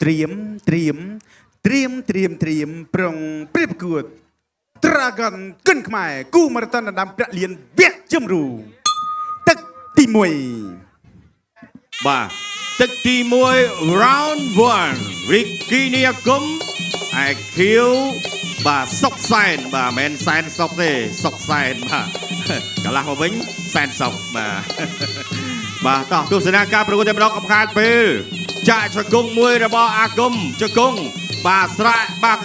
ត្រៀមប្រងព្រៀបគួតត្រាហ្គនកិនខ្មែរគូមារ៉ាតុនដាំប្រាក់លៀនវគ្គជំរូទឹកទី1បាទទឹកទី1 round 1 Ricky Niakum IQ បាទសុកសែនបាទមិនមែនសែនសុកទេសុកសែនបាទកន្លះមកវិញសែនសុកបាទបាទតោះទស្សនាការប្រកួតតែម្ដងកំខាតពេលចាក់ជង្គង់មួយរបស់អាគមជង្គង់បាទស្រែបាទ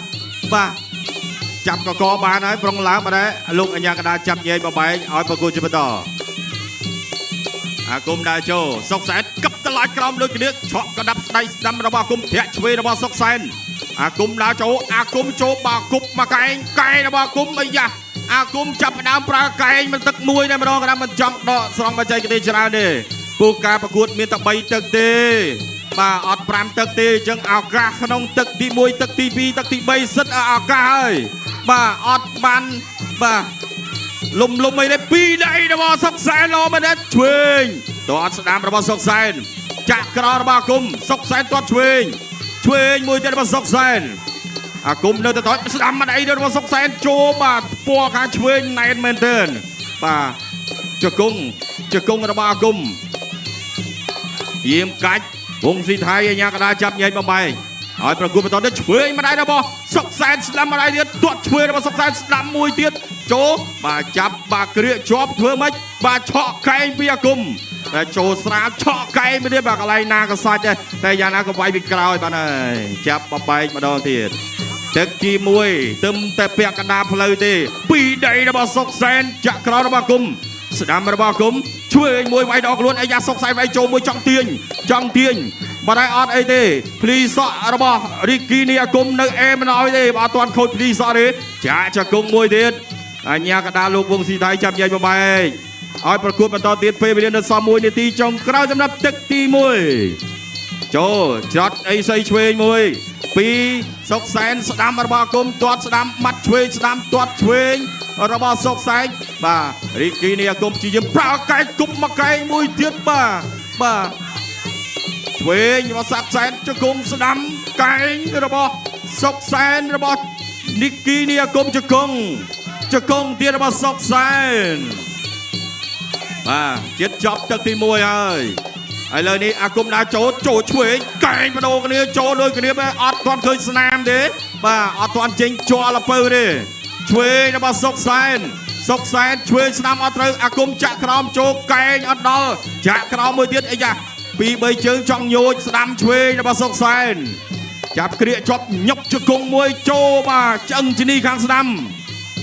ចាប់កកបានហើយប្រុងឡើងបាទលោកអញ្ញាកដាចាប់ញែកបបែកឲ្យប្រកួតជាបន្តអាគមដើរចូលសុកសែនកັບតឡាយក្រោមដូចគ្នាឆក់កដាប់ស្ដៃស្ដាំរបស់អាគមធាក់ឆ្វេងរបស់សុកសែនអាគមដើរចូលអាគមចូលបាគប់មកកែងរបស់អាគមអីយ៉ាអាគមចាប់ផ្ដើមប្រើកែងមិនទឹកមួយតែម្ដងកណ្ដាំមិនចង់ដកស្រង់បច្ចេកទេសច្រើនទេពួកការប្រកួតមានតែ3ទឹកទេបាទអត់5ទឹកទេអញ្ចឹងឱកាសក្នុងទឹកទី1ទឹកទី2ទឹកទី3សិតឱកាសហើយបាទអត់បានបាទលំអីទេ2ដៃរបស់សុកសែនលោមែនទេឆ្វេងតអត់ស្ដាំរបស់សុកសែនចាក់ក្រោរបស់អាគមសុកសែនទាត់ឆ្វេងមួយទៀតរបស់សុកសែនអាគមនៅទៅតស្ដាំមិនអីរបស់សុកសែនចូលបាទពណ៌ខាងឆ្វេងណែនមែនទែនបាទជង្គង់របស់អាគមយាមកាច់វងស៊ីថៃអញ្ញាកដាចាប់ញែកបំបែកឲ្យប្រគួតបន្តទៅឆ្វេងម្ដាយរបស់សុកសែនស្ដាំម្ដាយទៀតទាត់ឆ្វេងរបស់សុកសែនស្ដាំមួយទៀតចូលបាទចាប់បាទក្រៀកជាប់ធ្វើម៉េចបាទឆក់កែងពីអាគមតែចូលស្រាលឆក់កែងមួយទៀតបាទកន្លែងណាក៏សាច់ដែរតែយ៉ាងណាក៏វាយពីក្រោយបាទហើយចាប់បំបែកម្ដងទៀតទឹកទី1ទឹមតែពាក់កណ្ដាលផ្លូវទេ2ដៃរបស់សុកសែនចាក់ក្រោយរបស់អាគមស្ដាំរបស់អាគមឆ្វេងមួយវាយដល់ខ្លួនអាយ៉ាសុកសែនវាយចូលមួយចង់ទាញបាត់ហើយអត់អីទេភ្លីសក់របស់ Ricky Niakum នៅអេមិនអោយទេបើអត់ទាន់ខូចភ្លីសក់ទេចាក់ជង្គង់មួយទៀតអញ្ញាកដាលោកវងស៊ីថៃចាប់ញែកបបែកឲ្យប្រកួតបន្តទៀតពេលវេលានៅសល់1នាទីចុងក្រោយសម្រាប់ទឹកទី1ចូលច្រត់អីសីឆ្វេងមួយ2សុកសែនស្ដាំរបស់អាគមទាត់ស្ដាំម៉ាត់ឆ្វេងស្ដាំទាត់ឆ្វេងរបស់សុកសែនបាទ Ricky Niakum ជាយើងប្រើកែងគប់មកកែងមួយទៀតបាទឆ្វេងរបស់សុកសែនជង្គង់ស្ដាំកែងរបស់សុកសែនរបស់ Ricky Niakum ជង្គង់ទៀតរបស់សុកសែនបាទជាតិចប់ទឹកទី1ហើយឥឡូវនេះអាគមដើរចូលឆ្វេងកែងបដូរគ្នាចូលដូចគ្នាអត់ទាន់ឃើញស្នាមទេបាទអត់ទាន់ចេញជាប់លពៅទេឆ្វេងរបស់សុកសែនឆ្វេងស្ដាំអត់ត្រូវអាគមចាក់ក្រោមចូលកែងអត់ដល់ចាក់ក្រោមមួយទៀតអីយ៉ា2-3ជើងចង់ញូចស្ដាំឆ្វេងរបស់សុកសែនចាប់ក្រៀកជាប់ញុកជង្គង់មួយចូលបាទឆ្អឹងជនីខាងស្ដាំ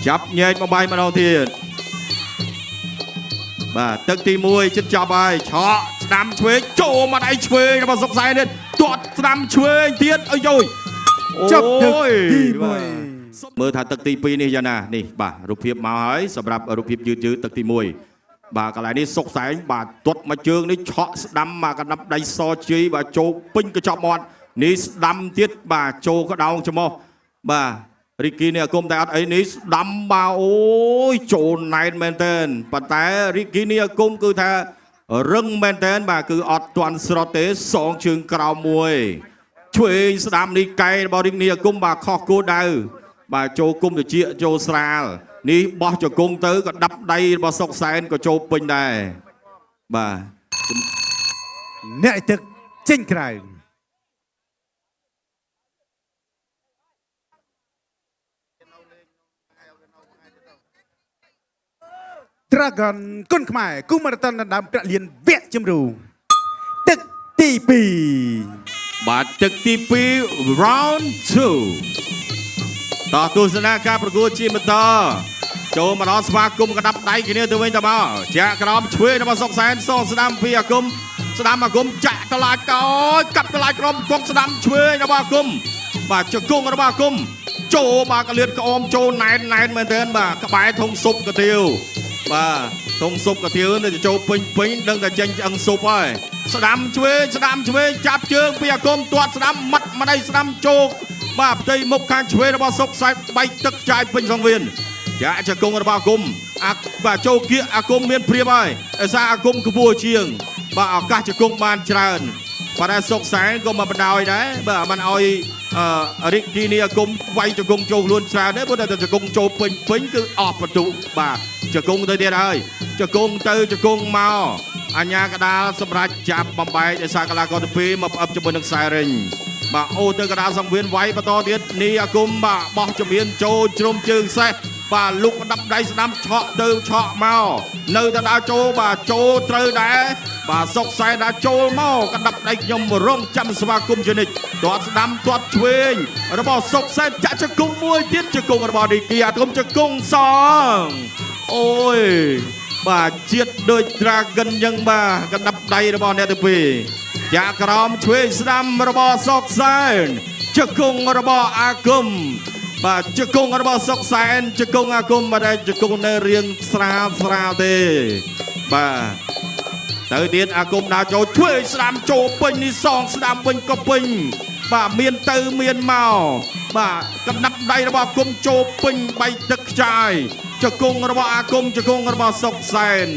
ចាប់ញែកមកបាយម្ដងទៀតបាទទឹកទី1ជិតចប់ហើយឆក់ស្ដាំឆ្វេងចូលមកដៃឆ្វេងរបស់សុកសែនទៀតទាត់ស្ដាំឆ្វេងទៀតអើយចប់ទឹកទី1មើលថាទឹកទី2នេះយ៉ាងណានេះបាទរូបភាពមកហើយសម្រាប់រូបភាពយឺតទឹកទី1បាទកន្លែងនេះសុកសែនបាទទាត់មកជើងនេះឆក់ស្ដាំមកកណ្ដាប់ដៃសជ័យបាទចូលពេញកញ្ចប់មាត់នេះស្ដាំទៀតបាទចូលកដោងច្រមុះបាទ Ricky Niakum តែអត់អីនេះស្ដាំបាទអូយចូលណែនមែនតើប៉ុន្តែ Ricky Niakum គឺថារឹងមែនតើបាទគឺអត់ទាន់ស្រត់ទេសងជើងក្រោមមួយឆ្វេងស្ដាំនេះកែរបស់ Ricky Niakum បាទខុសគោលដៅបាទចូលគុំតិចចូលស្រាលនេះបោះជង្គង់ទៅក៏ដាប់ដៃរបស់សុកសែនក៏ចូលពេញដែរបាទអ្នកទឹកចេញក្រៅត្រាហ្គនគុនខ្មែរគូមារ៉ាតុនដាំប្រាក់លៀនវគ្គជំរូទឹកទី2បាទទឹកទី2 round 2តោះទស្សនាការប្រកួតជាបន្តចូលមកដល់ស្វាគមន៍កដាប់ដៃគ្នាទៅវិញទៅមកចាក់ក្រោមឆ្វេងរបស់សុកសែនសងស្ដាំពីអាគមស្ដាំអាគមចាក់តឡាចកោកាប់តឡាចក្រោមកុកស្ដាំឆ្វេងរបស់អាគមបាទជង្គង់របស់អាគមចូលបាទកលៀតក្អមចូលណែនមែនទែនបាទក្បែរធុងស៊ុបកាទៀវបាទធុងស៊ុបកាទៀវទៅចូលពេញដឹងតែចេញឆ្អឹងស៊ុបហើយស្ដាំឆ្វេងចាប់ជើងពីអាគមទាត់ស្ដាំម៉ាត់ម្ដាយស្ដាំជោគបាទផ្ទៃមុខខាងឆ្វេងរបស់សុកសែនបែកទឹកចាយពេញសង្វៀនចាក់ជង្គង់របស់អាគមបាទចូលគៀកអាគមមានព្រៀបហើយដោយសារអាគមខ្ពស់ជាងបាទឱកាសជង្គង់បានច្រើន បាទសុកសែនក៏មកបដ ாய் ដែរបាទមិនអោយរិទ្ធគីនីអាគមវាយជង្គង់ចូលខ្លួនច្រើនទេព្រោះតែជង្គង់ចូលពេញគឺអស់បន្ទុកបាទជង្គង់ទៅទៀតហើយជង្គង់ទៅជង្គង់មកអញ្ញាកដាលសម្រាប់ចាប់បំបែកដោយសារកីឡាករទី2មកផ្អឹបជាមួយនឹងខ្សែរិញបាទអូទៅកដាលសង្វៀនវាយបន្តទៀតនីអាគមបាទបោះជំនាញចូលជ្រុំជើងសេះបាទលុកដាប់ដៃស្ដាំឆក់ទៅឆក់មកនៅតែដើរចូលបាទចូលត្រូវដែរបាទសុកសែនដើរចូលមកកដាប់ដៃខ្ញុំរងចាំស្វាគមន៍ជនិតទាត់ស្ដាំទាត់ឆ្វេងរបស់សុកសែនចាក់ជង្គង់មួយទៀតជង្គង់របស់រីគីអាធំជង្គង់សងអូយបាទជាតិដូច Dragon យ៉ាងបាទកដាប់ដៃរបស់អ្នកទី2ចាក់ក្រោមឆ្វេងស្ដាំរបស់សុកសែនជង្គង់របស់អាគមបាទជង្គង់របស់សុកសែនជង្គង់អាគមមិនដែលជង្គង់នៅរៀងស្រាលទេបាទទៅទៀតអាគមដើរចូលឆ្វេងស្ដាំចូលពេញនេះសងស្ដាំវិញក៏ពេញបាទមានទៅមានមកបាទកណ្ដាប់ដៃរបស់អាគមចូលពេញបៃទឹកខ្ចាយជង្គង់របស់អាគមជង្គង់របស់សុកសែន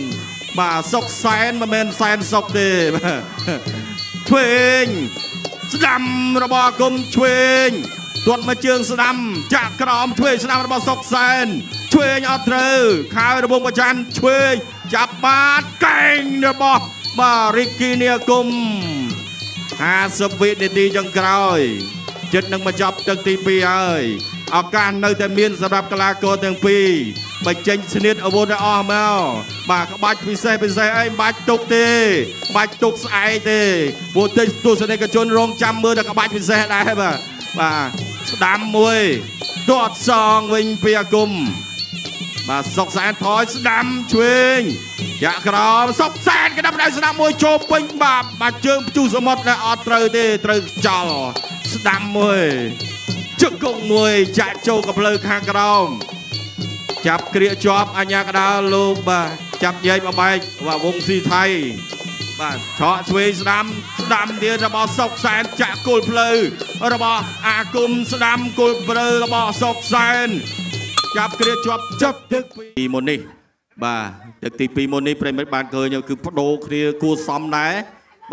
បាទសុកសែនមិនមែនសែនសុកទេបាទឆ្វេងស្ដាំរបស់អាគមឆ្វេងទាត់មកជើងស្ដាំចាក់ក្រោមឆ្វេងស្ដាំរបស់សុកសែនឆ្វេងអត់ត្រូវខើរបងប្រច័នឆ្វេងចាប់បាតកែងរបស់បាទរីគីនីអាគម50វិនាទីចុងក្រោយចិត្តនឹងមកចប់ទឹកទី2ហើយឱកាសនៅតែមានសម្រាប់កីឡាករទាំងពីរបញ្ចេញស្នៀតអាវុធឲ្យអស់មកបាទក្បាច់ពិសេសអីមិនបាច់ទុកទេបាច់ទុកស្អែកទេព្រោះទស្សនិកជនរងចាំមើលតែក្បាច់ពិសេសដែរបាទស្ដាំមួយទាត់សងវិញពីអាគមបាទសុកសែនថយស្ដាំឆ្វេងចាក់ក្រោមសុកសែនក្តាប់ដៃស្ដាំមួយចូលពេញបាទជើងព្យុះសមុទ្រដែលអត់ត្រូវទេត្រូវចោលស្ដាំមួយជង្គង់មួយចាក់ចូលកភ្លើខាងក្រោមចាប់គ្រាកជាប់អញ្ញាកដាលលោកបាទចាប់ញែកបបែកបាទវងស៊ីថៃបាទឆក់ឆ្វេងស្ដាំទៀតរបស់សុកសែនចាក់គល់ភ្លៅរបស់អាគមស្ដាំគល់ភ្លៅរបស់សុកសែនចាប់គ្រាជាប់ចាប់ទឹកពីមុននេះបាទទឹកទី2មុននេះប្រិមិត្តបានឃើញគឺបដូរគ្នាគួសមដែរ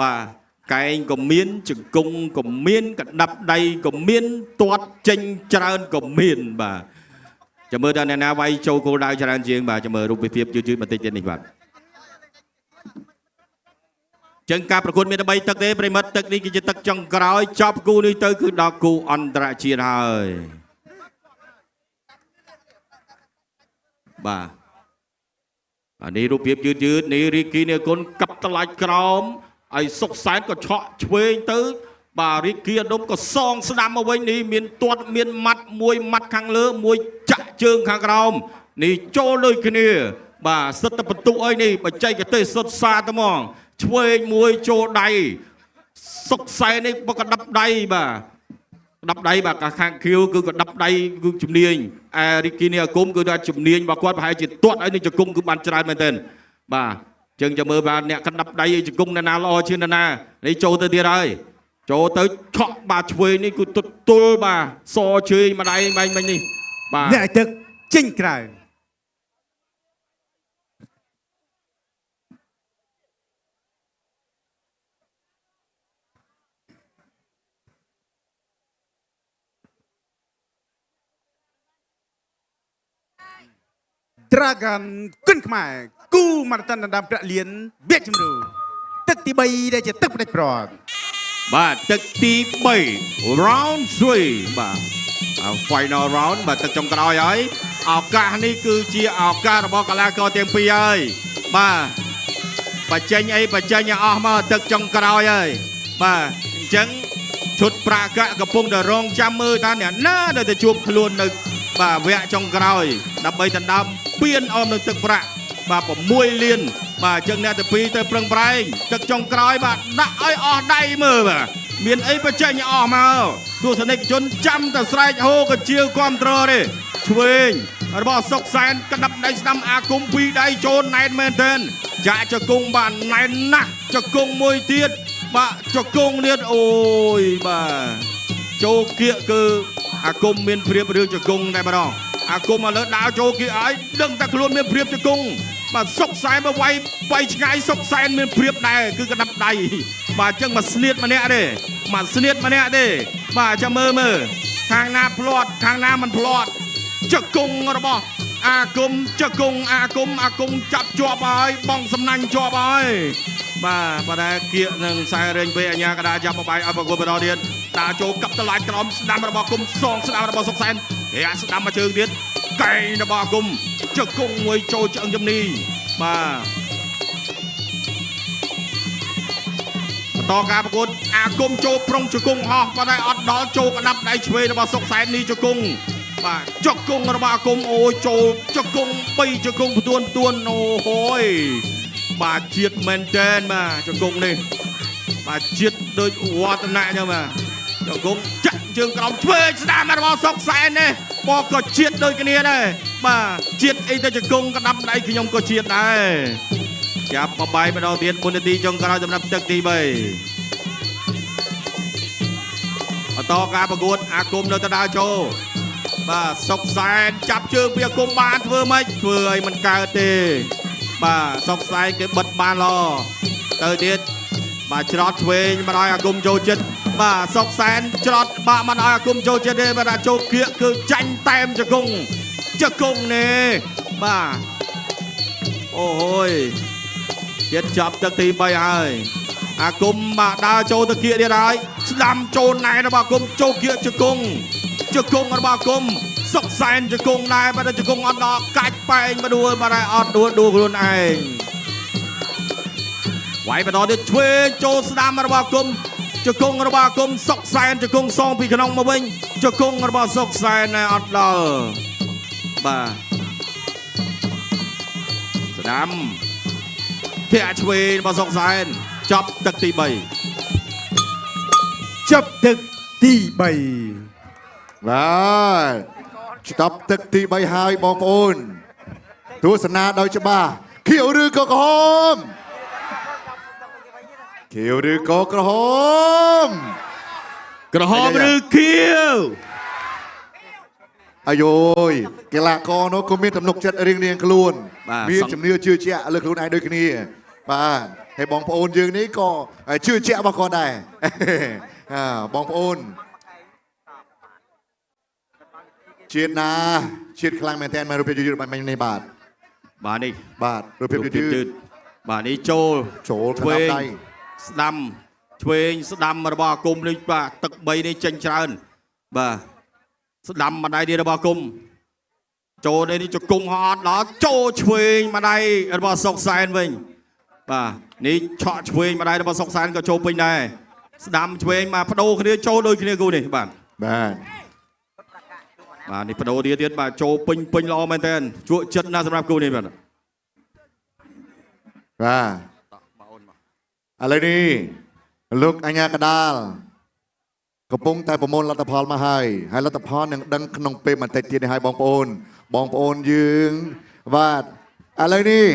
បាទកែងក៏មានជង្គង់ក៏មានកដាប់ដៃក៏មានទាត់ចេញច្រើនក៏មានបាទចាំមើលតើអ្នកណាវាយចូលគោលដៅច្រើនជាងបាទចាំមើលរូបភាពយឺតបន្តិចទៀតនេះបាទចឹងការប្រកួតមាន3ទឹកទេប្រិមិត្តទឹកនេះគឺជាទឹកចុងក្រោយចប់គូនេះទៅគឺដល់គូអន្តរជាតិហើយបាទអានេះរូបភាពយឺតនេះរីគីនេះគុណកាប់តឡាច់ក្រោមហើយសុកសែនក៏ឆក់ឆ្វេងទៅបាទរីគីអដុំក៏សងស្ដាំមកវិញនេះមានទាត់មានម៉ាត់មួយម៉ាត់ខាងលើមួយចាក់ជើងខាងក្រោមនេះចូលដូចគ្នាបាទសិតតែបន្ទុកអីនេះបច្ចេកទេសសុទ្ធសាធហ្មងឆ្វេងមួយចូលដៃសុកសែននេះបកដាប់ដៃបាទដាប់ដៃបាទខាងខៀវគឺក៏ដាប់ដៃគឺជំនាញរីគីនីអាគមគឺថាជំនាញរបស់គាត់ប្រហែលជាទាត់ឲ្យនឹងជង្គង់គឺបានច្រើនមែនទែនបាទចឹងចាំមើលបាទអ្នកកដាប់ដៃជង្គង់ណាល្អជាងណានេះចូលទៅទៀតហើយចូលទៅឆក់បាទឆ្វេងនេះគឺទល់បាទសជើញម្ដាយបាញ់នេះបាទអ្នកទឹកចេញក្រៅ Dragon គិនខ្មែរគូមកតាន់ដណ្ដើមប្រាក់លានវៀកជំរូទឹកទី3ដែលជាទឹកផ្ដាច់ព្រាត់បាទទឹកទី3 round 3បាទ final round បាទទឹកចុងក្រោយហើយឱកាសនេះគឺជាឱកាសរបស់កីឡាករទាំងពីរហើយបាទបញ្ចេញអីបញ្ចេញឲ្យអស់មកទឹកចុងក្រោយហើយបាទអញ្ចឹងឈុតប្រាកកកំពុងតែរងចាំមើលថាអ្នកណាដែលទៅជួបខ្លួននៅបាទវគ្គចុងក្រោយដើម្បីដណ្ដើមពានអមនឹងទឹកប្រាក់បាទ6លានបាទចឹងអ្នកទី2ទៅប្រឹងប្រែងទឹកចុងក្រោយបាទដាក់ឲ្យអស់ដៃមើលបាទមានអីបញ្ចេញអស់មកទស្សនិកជនចាំតែស្រែកហូកជាវគ្រប់ត្រទេឆ្វេងរបស់សុកសែនក្តាប់ដៃស្ដាំអាគម2ដៃចូលណែនមែនទែនចាក់ជង្គង់បាទណែនណាស់ជង្គង់មួយទៀតបាទជង្គង់ទៀតអូយបាទចូលគៀកគឺអាគមមានព្រៀបរឿងជង្គង់តែម្ដងអាគមឥឡូវដើរចូលគៀកឲ្យដឹងតែខ្លួនមានព្រៀបជង្គង់ បាទសុកសែនមកវាយឆ្ងាយសុកសែនមានព្រៀបដែរគឺកដាប់ដៃបាទអញ្ចឹងមកស្នៀតម្នាក់ទេមកស្នៀតម្នាក់ទេបាទចាំមើលខាងណាផ្លាត់ខាងណាមិនផ្លាត់ចកុងរបស់អាគមចកុងអាគមចាប់ជាប់ហើយបងសំណាញ់ជាប់ហើយបាទបើតែគៀកនឹងខ្សែរែងពេលអញ្ញាកដាចាប់បបាយឲ្យប្រគល់បន្តទៀតតាចូលកាប់តឡាច់ក្រោមស្ដាំរបស់គុំសងស្ដាំរបស់សុកសែនគេអាស្ដាំមកជើងទៀតកែងរបស់គុំចកុងមួយចូលឆ្អឹងជំនីបាទបន្តការប្រកួតអាគមចូលប្រុងចកុងហោះប៉ុន្តែអត់ដល់ចូលកដាប់ដៃឆ្វេងរបស់សុកសែននេះចកុងបាទចកុងរបស់អាគមអូយចូលចកុង3ចកុងផ្ទួនអូហូយបាទជាតិមែនតែនបាទចកុងនេះបាទជាតិដូចវឌ្ឍនៈអញ្ចឹងបាទចកុងចាក់ជើងក្រោមឆ្វេងស្ដាំរបស់សុកសែននេះបងក៏ជាតិដូចគ្នាដែរបាទជាតិអីទៅចកុងកដាប់ដៃខ្ញុំក៏ជាតិដែរចាប់បបាយម្ដងទៀតមុននាទីចុងក្រោយសម្រាប់ទឹកទី3បន្តការប្រកួតអាគមនៅតដើចូលបាទសុកសែនចាប់ជើងពីអាគមបានធ្វើម៉េចធ្វើឲ្យមិនកើតទេបាទសុកសែនគេបិទបានល្អទៅទៀតបាទច្រត់ឆ្វេងមកឲ្យអាគមចូលចិត្តបាទសុកសែនច្រត់បាក់មកឲ្យអាគមចូលចិត្តទេបាទចូលគៀកគឺចាញ់តែមចកុងនេះបាទអូយចិត្តចាប់ទឹកទី3ហើយអាគមបាទដើរចូលទៅគៀកទៀតហើយស្ដាំចូលណែរបស់អាគមចូលគៀកចកុងរបស់អាគមសុកសែនចកុងដែរបាទចកុងអត់ដល់កាច់ប៉ែងមកដួលបាទអត់ដួលខ្លួនឯងវាយបន្តទៀតឆ្វេងចូលស្ដាំរបស់អាគមចកុងរបស់អាគមសុកសែនចកុងសងពីក្នុងមកវិញចកុងរបស់សុកសែនអត់ដល់បាទស្ដាំធាក់ឆ្វេងរបស់សុកសែនចាប់ទឹកទី3ចាប់ទឹកទី3បាទស្ដាប់ទឹកទី3ហើយបងប្អូនទស្សនាដោយច្បាស់ខៀវឬក៏ក្រហមខៀវឬក៏ក្រហមឬខៀវអាយយកីឡាករនោះក៏មានទំនុកចិត្តរៀងខ្លួនមានជំនឿជឿជាក់លើខ្លួនឯងដូចគ្នាបាទហើយបងប្អូនយើងនេះក៏ជឿជាក់របស់គាត់ដែរបងប្អូនជាតិណាជាតិខ្លាំងមែនតើមករូបភាពយឺតបាញ់នេះបាទនេះបាទរូបភាពយឺតបាទនេះចូលឆ្វេងស្ដាំឆ្វេងស្ដាំរបស់អាគមនេះបាទទឹក3នេះចេញច្រើនបាទស្ដាំម្ដាយនេះរបស់អាគមចូលនេះចកុងអត់ដល់ចូលឆ្វេងម្ដាយរបស់សុកសែនវិញបាទនេះឆក់ឆ្វេងម្ដាយរបស់សុកសែនក៏ចូលពេញដែរស្ដាំឆ្វេងមកបដូរគ្នាចូលដូចគ្នាគូនេះបាទនេះបដូរទៀតបាទចូលពេញល្អមែនតើជក់ចិត្តណាស់សម្រាប់គូនេះបាទឥឡូវនេះលោកអញ្ញាកដាលកំពុងតែប្រមូលលទ្ធផលមកហើយលទ្ធផលនឹងដឹងក្នុងពេលបន្តិចទៀតនេះហើយបងប្អូនយើងបាទឥឡូវនេះ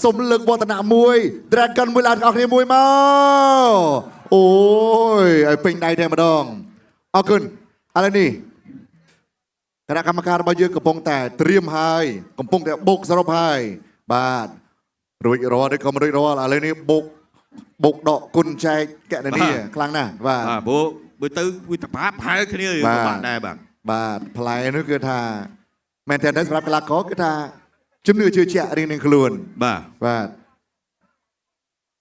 សូមលើកវឌ្ឍនៈមួយ Dragon មួយឡើងអស់គ្នាមួយមកអូយឲ្យពេញដៃតែម្ដងអរគុណឥឡូវនេះគណៈកម្មការរបស់យើងកំពុងតែត្រៀមហើយកំពុងតែបុកសរុបហើយបាទរួចរាល់ឬក៏មិនរួចរាល់ឥឡូវនេះបុកដកគុណចែកកណនីខ្លាំងណាស់បាទបើទៅវាតបាផែគ្នាបាទដែរបាទផ្លែនោះគឺថាមែនតើសម្រាប់កីឡាករគឺថាជំនឿជឿជាក់រៀងនឹងខ្លួនបាទ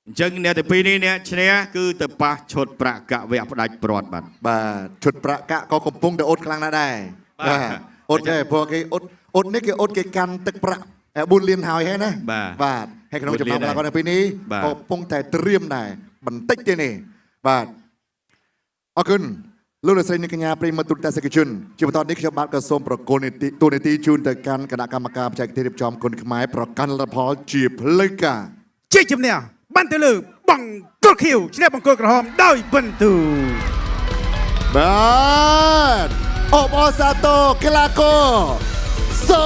អញ្ចឹងអ្នកទី2នេះអ្នកឈ្នះគឺទៅប៉ះឈុតប្រាក់កវៈផ្ដាច់ព្រាត់បាទឈុតប្រាក់កក៏កំពុងតែអ៊ុតខ្លាំងណាស់ដែរបាទអ៊ុតទេព្រោះគេអ៊ុតនេះគេអ៊ុតគេកាន់ទឹកប្រាក់4លានហើយហ្នឹងណាបាទហើយក្នុងចំណោមកីឡាករនៅពេលនេះក៏កំពុងតែត្រៀមដែរបន្តិចទេនេះបាទអរគុណលោកលោកស្រីនិងកញ្ញាប្រិយមិត្តទូរទស្សនិកជនជាបន្តនេះខ្ញុំបាទក៏សូមប្រកល់ទូនីតិជូនទៅកាន់គណៈកម្មការបច្ចេកទេសរៀបចំគុណខ្មែរប្រកាន់លទ្ធផលជាផ្លូវការជាជំនះបានទៅលើបង្គោលខៀវឈ្នះបង្គោលក្រហមដោយបន្ទូបាទអបអសាទរកីឡាករសូ